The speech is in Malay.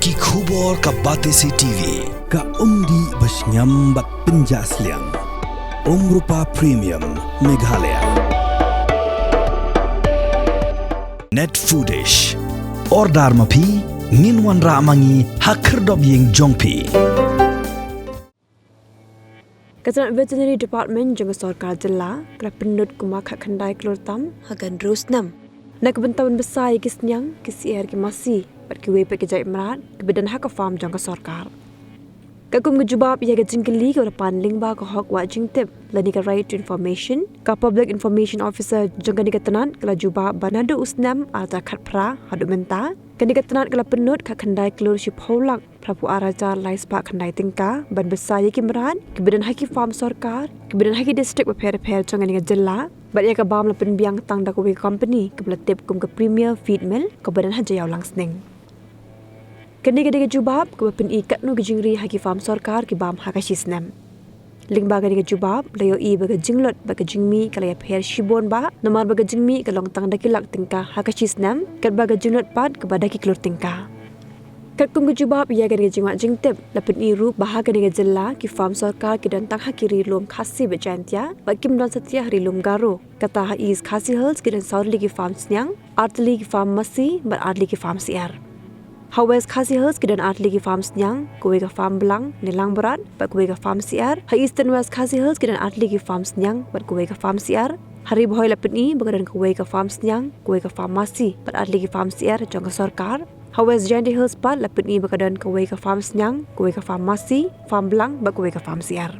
Ki khubor ka Batesi TV. Ka umdi basnyam bak penjas liang. Rupa Premium Meghalaya. Net Foodish. Ordar mapi nginwan ramangi hakerdob yeng jongpi. Ketua Veterinary Department jangka Sorkar Jela kena pendud kumak hak kendai Klur tam hagan terus nam. Nak kebentawan besar ki Sniang ki Syiar ki masih bat ki wepe ki jai merat ki bedan hak ka farm jangka Sorkar. Kakum ke jubab ia ke jingli ke depan lingba ke hak wa jingtip lani ke right to information ka public information officer jangka ni ketenan kala jubab banado usnam alta khat pra hadu menta kani ketenan kala penut ka kendai Klur shi pholak prapu araja laispa kendai tingka ban besar ki merat ki bedan haki farm Sorkar ki bedan haki district repair jangka ni jela bat ia ka bam la penbiang tang da ko company ke belatip kum ke premier feed mill ke bedan haja yaw langsning. Kini ke jubab ke pen ikat nu ke jingri haki farm Sorkar ki bam hakashisnam. Lingba ke jubab layo i baga Jinglut baga Jingmih kala ya pher shibon ba nomor baga Jingmih ke long tang dakilak tingka hakashisnam kat baga Jinglut pad ke badaki Klur tingka. Kat kum ke jubab ia ke jingwat jingtip la pen i ru bah ke jela ki farm Sorkar ki dan tang hakiri lom khasi bejantia ba kim don setia hari lom garo kata ha is khasi hills ki dan saurli ki farm Sniang artli ki farm masih bar artli ki farm Syiar. Hawes khasi hills kedan atli ki farm Sniang, kuwe ka farm belang, nilang berat, bat kuwe ka farm Syiar. Ha eastern west khasi hills kedan atli ki farm Sniang, bat kuwe ka farm Syiar. Hari boy lapin ni bagadan kuwe ka farm Sniang, kuwe ka farm Masih, bat atli ki farm Syiar jangka Sorkar. Hawes Jandy hills pat lapin ni bagadan kuwe ka farm Sniang, kuwe ka farm Masih, farm belang, bat kuwe ka farm Syiar.